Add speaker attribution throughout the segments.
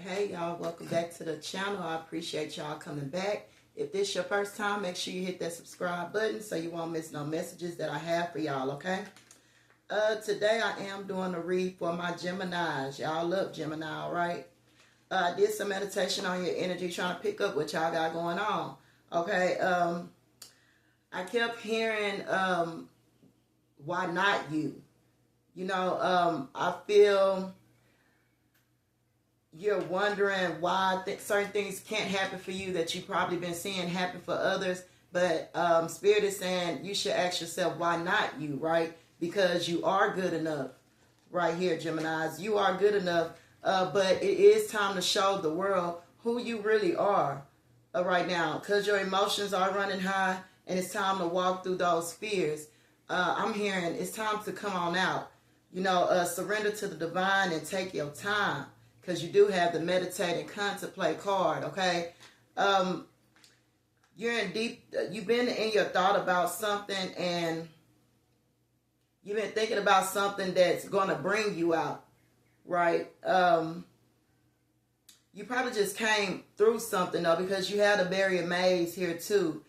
Speaker 1: Hey y'all, welcome back to the channel. I appreciate y'all coming back. If this your first time, make sure you hit that subscribe button so you won't miss no messages that I have for y'all, okay? Today I am doing a read for my Geminis. Y'all love Gemini, all right? I did some meditation on your energy, trying to pick up what y'all got going on, okay? I kept hearing, why not you? You know, I feel you're wondering why certain things can't happen for you that you've probably been seeing happen for others. But Spirit is saying you should ask yourself, why not you, right? Because you are good enough right here, Geminis. You are good enough. But it is time to show the world who you really are right now. Because your emotions are running high and it's time to walk through those fears. I'm hearing it's time to come on out. You know, surrender to the divine and take your time. Because you do have the meditate and contemplate card, okay? You're in deep, you've been in your thought about something and you've been thinking about something that's going to bring you out, right? You probably just came through something, though, because you had a very maze here, too.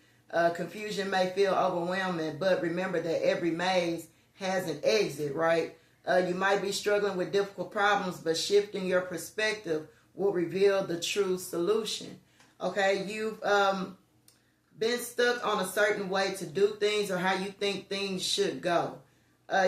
Speaker 1: Confusion may feel overwhelming, but remember that every maze has an exit, right? You might be struggling with difficult problems, but shifting your perspective will reveal the true solution. Okay, you've been stuck on a certain way to do things or how you think things should go.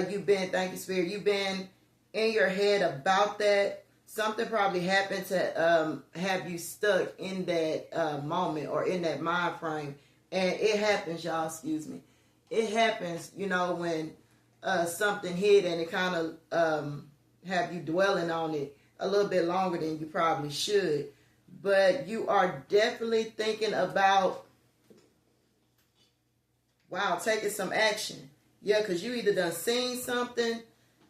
Speaker 1: You've been, thank you, Spirit, you've been in your head about that. Something probably happened to have you stuck in that moment or in that mind frame. And it happens, y'all, excuse me. It happens, you know, when something hit and it kind of have you dwelling on it a little bit longer than you probably should. But you are definitely thinking about, wow, taking some action. Yeah, because you either done seen something,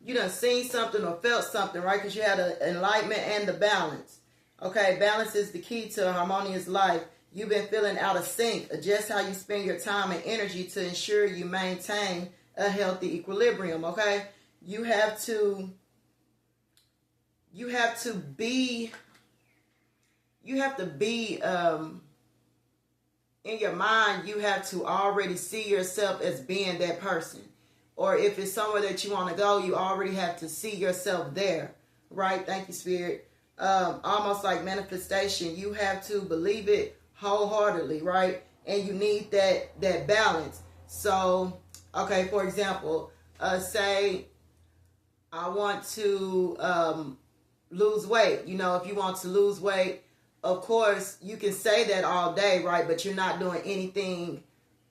Speaker 1: or felt something, right? Because you had an enlightenment and the balance. Okay, balance is the key to a harmonious life. You've been feeling out of sync. Adjust how you spend your time and energy to ensure you maintain a healthy equilibrium, okay? You have to be in your mind, you have to already see yourself as being that person. Or if it's somewhere that you want to go, you already have to see yourself there, right? Thank you, Spirit. Almost like manifestation, you have to believe it wholeheartedly, right? And you need that balance. So, okay, for example, say I want to lose weight. You know, if you want to lose weight, of course, you can say that all day, right? But you're not doing anything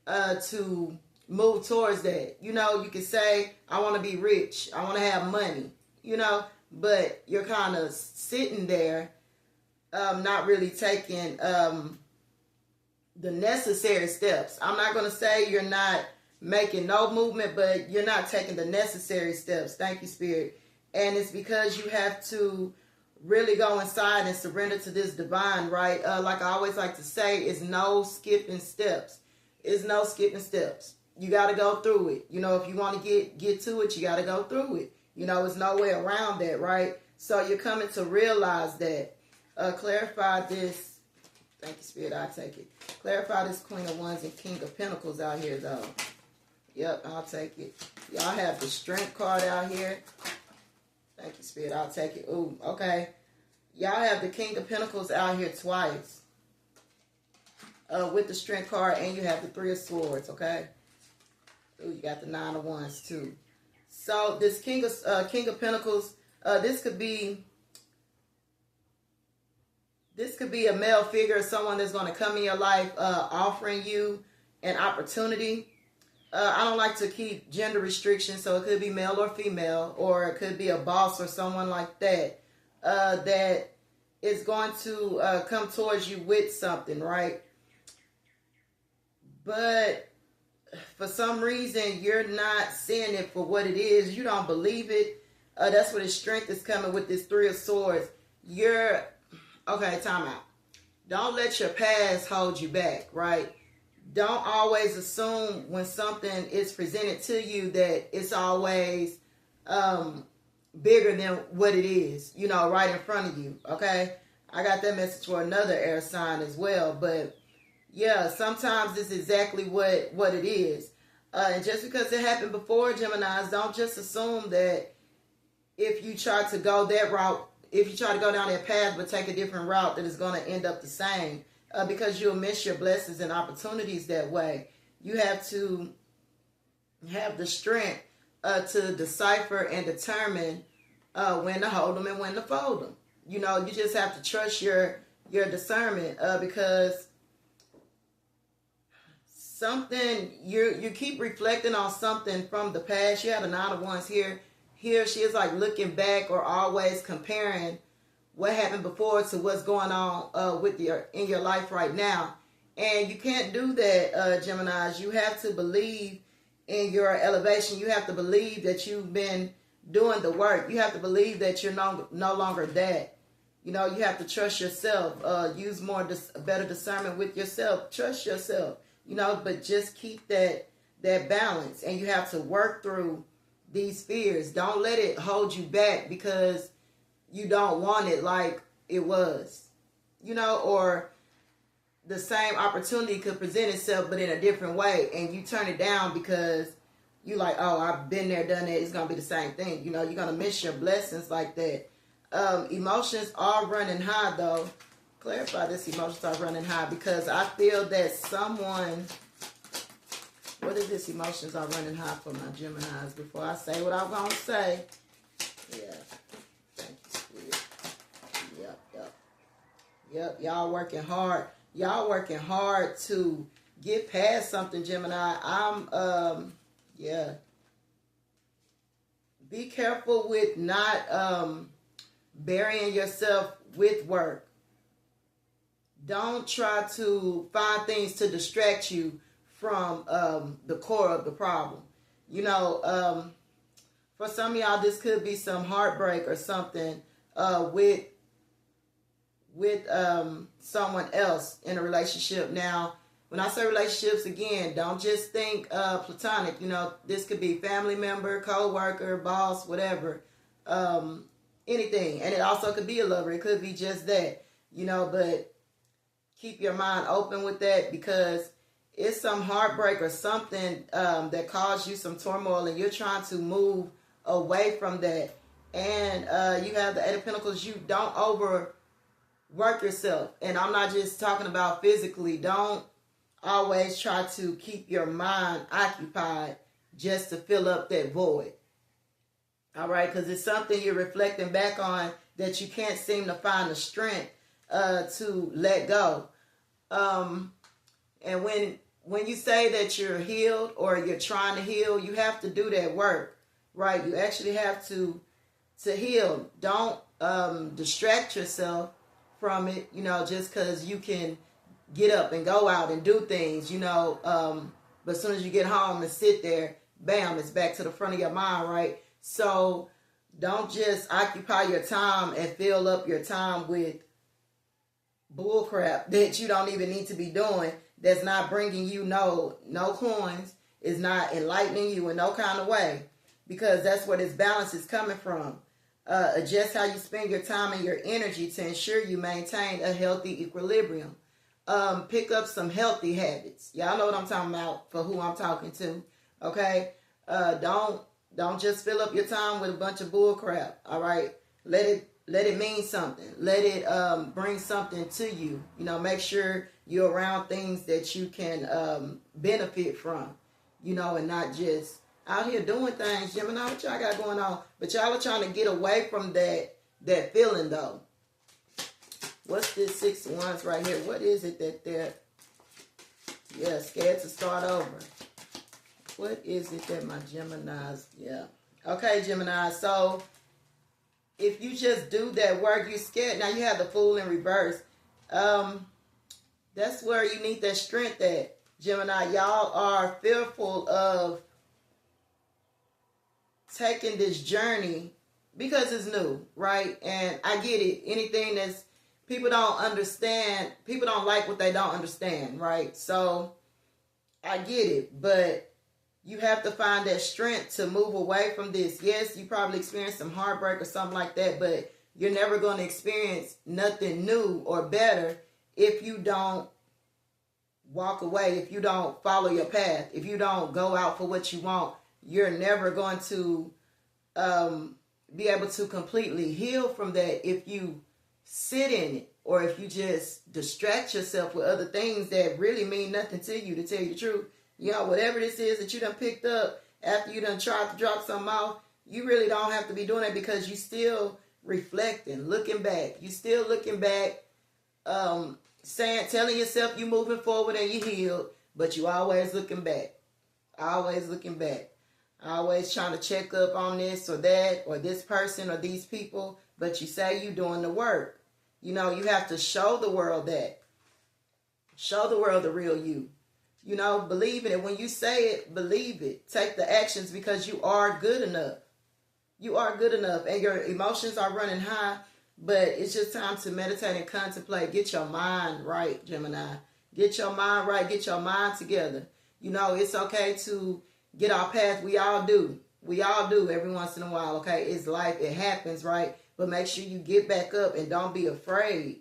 Speaker 1: to move towards that. You know, you can say, I want to be rich. I want to have money, you know, but you're kind of sitting there, not really taking the necessary steps. I'm not going to say you're not making no movement, but you're not taking the necessary steps. Thank you, Spirit. And it's because you have to really go inside and surrender to this divine, right? Like I always like to say, it's no skipping steps. It's no skipping steps. You got to go through it. You know, if you want to get to it, you got to go through it. You know, there's no way around that, right? So you're coming to realize that. Clarify this. Thank you, Spirit. I'll take it. Clarify this Queen of Wands and King of Pentacles out here, though. Yep, I'll take it. Y'all have the Strength card out here. Thank you, Spirit. I'll take it. Ooh, okay. Y'all have the King of Pentacles out here twice. With the Strength card, and you have the Three of Swords, okay? Ooh, you got the Nine of Wands, too. So, this King of Pentacles, this could be a male figure, someone that's going to come in your life offering you an opportunity. I don't like to keep gender restrictions, so it could be male or female, or it could be a boss or someone like that, that is going to come towards you with something, right? But for some reason, you're not seeing it for what it is. You don't believe it. That's where the strength is coming with this Three of Swords. Okay, time out. Don't let your past hold you back, right? Don't always assume when something is presented to you that it's always bigger than what it is, you know, right in front of you, okay? I got that message for another air sign as well. But yeah, sometimes it's exactly what it is. And just because it happened before, Geminis, don't just assume that if you try to go that route, if you try to go down that path but take a different route, that it's going to end up the same. Because you'll miss your blessings and opportunities that way. You have to have the strength to decipher and determine when to hold them and when to fold them. You know, you just have to trust your discernment because something you keep reflecting on something from the past. You had a 9 of Wands here. Here she is like looking back or always comparing what happened before to what's going on in your life right now. And you can't do that, Geminis. You have to believe in your elevation. You have to believe that you've been doing the work. You have to believe that you're no longer that. You know, you have to trust yourself. Use better discernment with yourself. Trust yourself. You know, but just keep that balance. And you have to work through these fears. Don't let it hold you back because you don't want it like it was. You know, or the same opportunity could present itself but in a different way, and you turn it down because you like, oh, I've been there, done it, it's going to be the same thing. You know, you're going to miss your blessings like that. Emotions are running high, though. Clarify this, emotions are running high, because I feel that someone, what is this, emotions are running high for my Geminis? Before I say what I'm going to say. Yeah. Thank you, Spirit. Yep. Y'all working hard. Y'all working hard to get past something, Gemini. Be careful with not burying yourself with work. Don't try to find things to distract you from the core of the problem. You know, for some of y'all, this could be some heartbreak or something with someone else in a relationship. Now, when I say relationships, again, don't just think platonic. You know, this could be family member, co-worker, boss, whatever, anything. And it also could be a lover. It could be just that, you know, but keep your mind open with that, because it's some heartbreak or something that caused you some turmoil, and you're trying to move away from that. And you have the 8 of Pentacles. You don't overwork yourself. And I'm not just talking about physically. Don't always try to keep your mind occupied just to fill up that void. All right? Because it's something you're reflecting back on that you can't seem to find the strength to let go. And when you say that you're healed or you're trying to heal, you have to do that work, right? You actually have to heal. Don't distract yourself from it, you know, just because you can get up and go out and do things, you know, but as soon as you get home and sit there, bam, it's back to the front of your mind, right? So don't just occupy your time and fill up your time with bull crap that you don't even need to be doing, that's not bringing you no coins, is not enlightening you in no kind of way, because that's where this balance is coming from. Adjust how you spend your time and your energy to ensure you maintain a healthy equilibrium. Pick up some healthy habits. Y'all know what I'm talking about for who I'm talking to. Okay? Don't just fill up your time with a bunch of bull crap. All right? Let it mean something. Let it bring something to you. You know, make sure you're around things that you can benefit from, you know, and not just out here doing things. Gemini, what y'all got going on? But y'all are trying to get away from that feeling, though. What's this 6 of Wands right here? What is it that they're, scared to start over? What is it that my Geminis, Okay, Gemini, so if you just do that work, you're scared. Now you have the Fool in reverse. That's where you need that strength at, Gemini. Y'all are fearful of taking this journey because it's new, right? And I get it. Anything that's, people don't understand, people don't like what they don't understand, right? So I get it, but you have to find that strength to move away from this. Yes, you probably experienced some heartbreak or something like that, but you're never going to experience nothing new or better if you don't walk away, if you don't follow your path, if you don't go out for what you want. You're never going to be able to completely heal from that if you sit in it, or if you just distract yourself with other things that really mean nothing to you, to tell you the truth. You know, whatever this is that you done picked up after you done tried to drop something off, you really don't have to be doing it, because you still reflecting, looking back. You still looking back, telling yourself you moving forward and you healed, but you always looking back. Always looking back. Always trying to check up on this or that or this person or these people, but you say you doing the work. You know, you have to show the world that. Show the world the real you. You know, believe in it. When you say it, believe it. Take the actions, because you are good enough. You are good enough, and your emotions are running high, but it's just time to meditate and contemplate. Get your mind right, Gemini. Get your mind right. Get your mind together. You know, it's okay to get our path. We all do. We all do every once in a while, okay? It's life. It happens, right? But make sure you get back up and don't be afraid.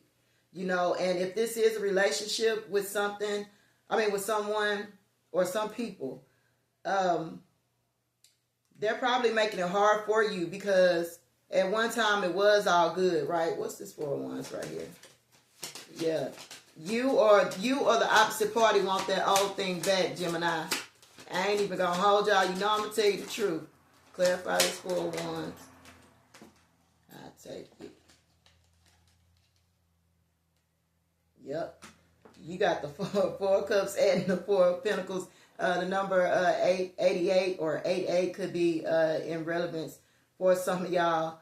Speaker 1: You know, and if this is a relationship with something, with someone or some people, they're probably making it hard for you, because at one time it was all good, right? What's this 4-of-Wands right here? Yeah. You or the opposite party want that old thing back, Gemini. I ain't even gonna hold y'all. You know I'm gonna tell you the truth. Clarify this 4-of-Wands. I'll take it. Yep. You got the four of Cups and the 4 of Pentacles. The number 88 or 88 could be in relevance for some of y'all.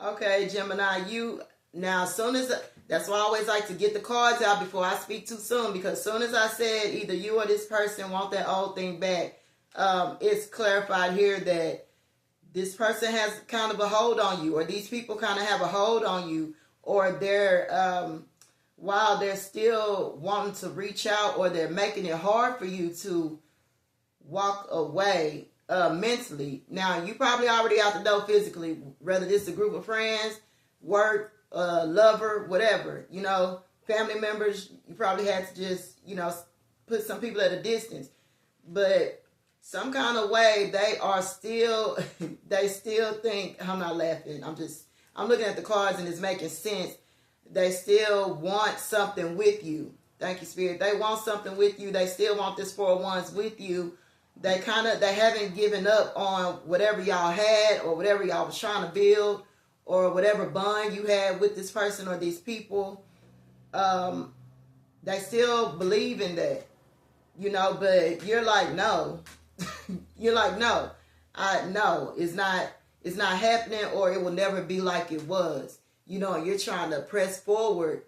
Speaker 1: Okay, Gemini, as soon as, that's why I always like to get the cards out before I speak too soon, because as soon as I said either you or this person want that old thing back, it's clarified here that this person has kind of a hold on you, or these people kind of have a hold on you, or they're, while they're still wanting to reach out, or they're making it hard for you to walk away mentally. Now, you probably already out the door physically, whether this is a group of friends, work, lover, whatever, you know, family members. You probably had to just, you know, put some people at a distance. But some kind of way, they still think, I'm not laughing, I'm looking at the cards and it's making sense. They still want something with you. Thank you, Spirit. They want something with you. They still want this 4-of-Wands with you. They haven't given up on whatever y'all had, or whatever y'all was trying to build, or whatever bond you had with this person or these people. They still believe in that, you know, but you're like, no. You're like, no, it's not happening, or it will never be like it was. You know, you're trying to press forward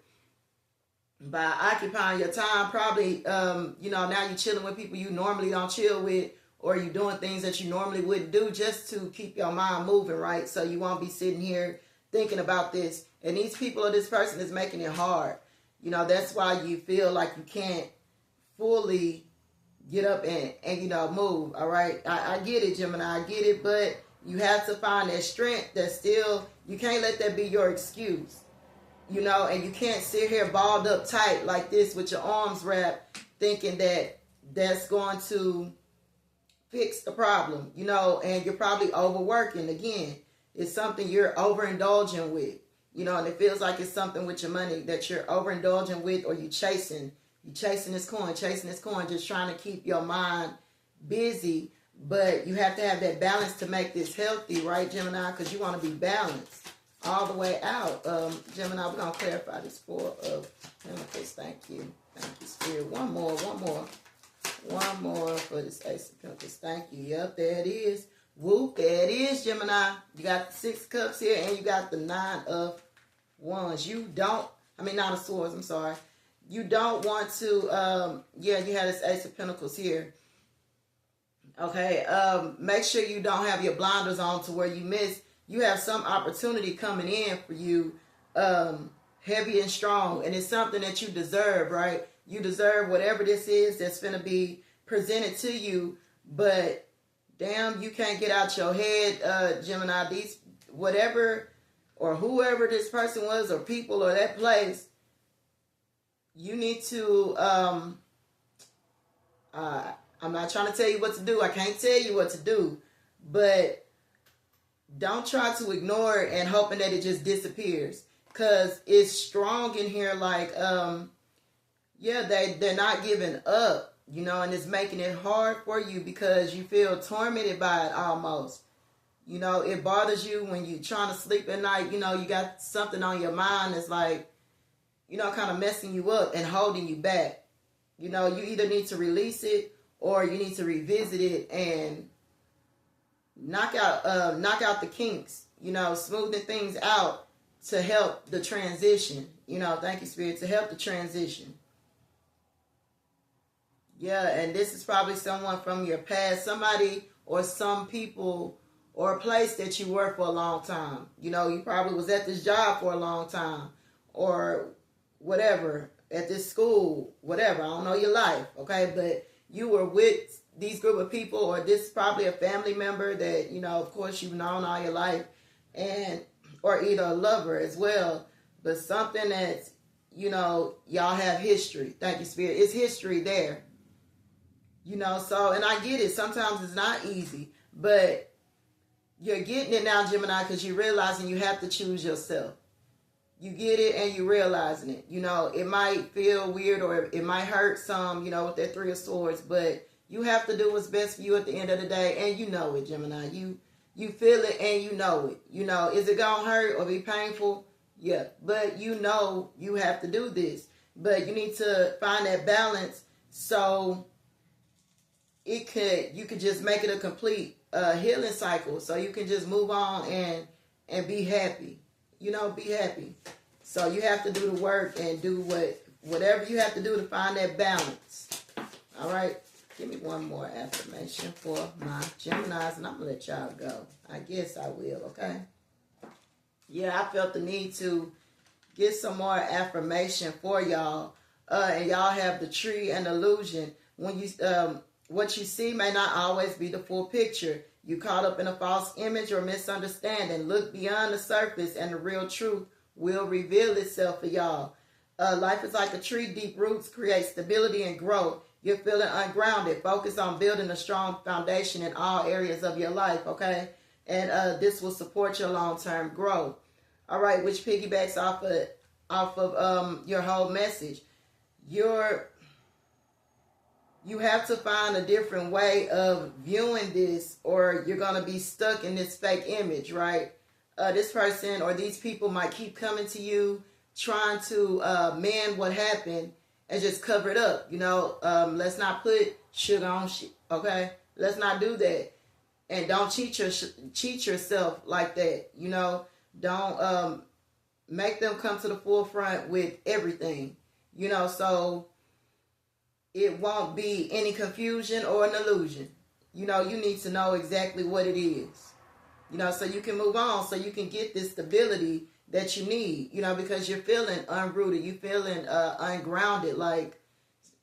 Speaker 1: by occupying your time. Probably, you know, now you're chilling with people you normally don't chill with, or you're doing things that you normally wouldn't do, just to keep your mind moving, right? So you won't be sitting here thinking about this. And these people or this person is making it hard. You know, that's why you feel like you can't fully get up and you know, move, all right? I get it, Gemini, I get it, but you have to find that strength that still, you can't let that be your excuse, you know, and you can't sit here balled up tight like this with your arms wrapped, thinking that that's going to fix the problem, you know, and you're probably overworking. Again, it's something you're overindulging with, you know, and it feels like it's something with your money that you're overindulging with, or you chasing this coin, just trying to keep your mind busy. But you have to have that balance to make this healthy, right, Gemini? Because you want to be balanced all the way out. Gemini, we're going to clarify this 4 of Pentacles. Thank you. Thank you, Spirit. One more for this Ace of Pentacles. Thank you. Yep, there it is. Whoop, there it is, Gemini. You got the 6 cups here, and you got the 9 of Wands. Nine of Swords, I'm sorry. You don't want to, you had this Ace of Pentacles here. Okay, make sure you don't have your blinders on to where you have some opportunity coming in for you, heavy and strong, and it's something that you deserve, right? You deserve whatever this is that's going to be presented to you, but damn, you can't get out your head, Gemini, these, whatever, or whoever this person was, or people, or that place, you need to, I'm not trying to tell you what to do. I can't tell you what to do, but don't try to ignore it and hoping that it just disappears. Cause it's strong in here, like, yeah, they're not giving up, you know, and it's making it hard for you because you feel tormented by it almost. You know, it bothers you when you're trying to sleep at night. You know, you got something on your mind that's like, you know, kind of messing you up and holding you back. You know, you either need to release it or you need to revisit it and knock out the kinks, you know, smoothing things out to help the transition. You know, thank you, Spirit, to help the transition. Yeah, and this is probably someone from your past, somebody or some people or a place that you worked for a long time. You know, you probably was at this job for a long time or whatever, at this school, whatever. I don't know your life, okay? But you were with these group of people, or this is probably a family member that, you know, of course you've known all your life, and or either a lover as well, but something that's, you know, y'all have history. Thank you, Spirit. It's history there. You know, so, and I get it. Sometimes it's not easy, but you're getting it now, Gemini, because you're realizing you have to choose yourself. You get it and you're realizing it. You know, it might feel weird or it might hurt some, you know, with that Three of Swords, but you have to do what's best for you at the end of the day, and you know it, Gemini. You feel it and you know it. You know, is it going to hurt or be painful? Yeah, but you know you have to do this. But you need to find that balance so you could just make it a complete healing cycle, so you can just move on and be happy. You know, be happy. So you have to do the work and do whatever you have to do to find that balance. All right? Give me one more affirmation for my Geminis, and I'm going to let y'all go. I guess I will, okay? Yeah, I felt the need to get some more affirmation for y'all. And y'all have the tree and illusion. When you what you see may not always be the full picture. You caught up in a false image or misunderstanding. Look beyond the surface and the real truth will reveal itself for y'all. Life is like a tree. Deep roots create stability and growth. You're feeling ungrounded. Focus on building a strong foundation in all areas of your life, okay? And this will support your long-term growth. All right, which piggybacks off of your whole message. You have to find a different way of viewing this, or you're going to be stuck in this fake image, right? This person or these people might keep coming to you, trying to mend what happened and just cover it up. You know, let's not put sugar on shit, okay? Let's not do that. And don't cheat yourself like that, you know? Don't make them come to the forefront with everything, you know, so it won't be any confusion or an illusion. You know, you need to know exactly what it is, you know, so you can move on, so you can get this stability that you need, you know, because you're feeling unrooted, you're feeling ungrounded, like,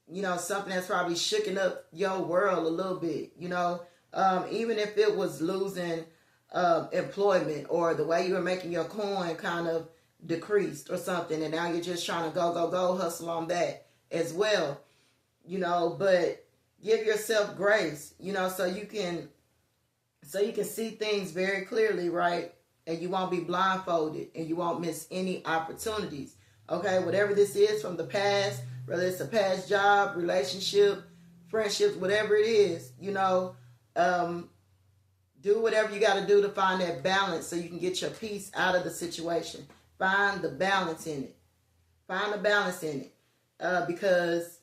Speaker 1: you know, something that's probably shooken up your world a little bit, you know, even if it was losing employment, or the way you were making your coin kind of decreased or something, and now you're just trying to go hustle on that as well, you know. But give yourself grace, you know, so you can see things very clearly, right? And you won't be blindfolded, and you won't miss any opportunities, okay? Whatever this is from the past, whether it's a past job, relationship, friendships, whatever it is, you know, do whatever you got to do to find that balance so you can get your peace out of the situation. Find the balance in it. Find the balance in it, because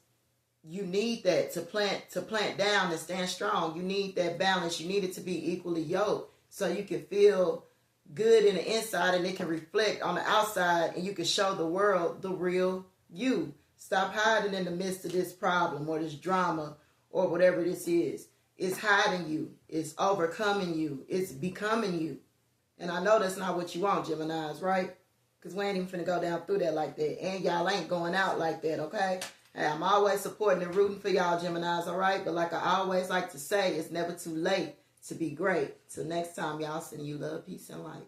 Speaker 1: you need that to plant down and stand strong. You need that balance. You need it to be equally yoked so you can feel good in the inside and it can reflect on the outside, and you can show the world the real you. Stop hiding in the midst of this problem or this drama or whatever this is. It's hiding you. It's overcoming you. It's becoming you. And I know that's not what you want, Geminis, right? Because we ain't even finna go down through that like that. And y'all ain't going out like that, okay? Hey, I'm always supporting and rooting for y'all, Geminis, all right? But like I always like to say, it's never too late to be great. So next time, y'all, send you love, peace, and light.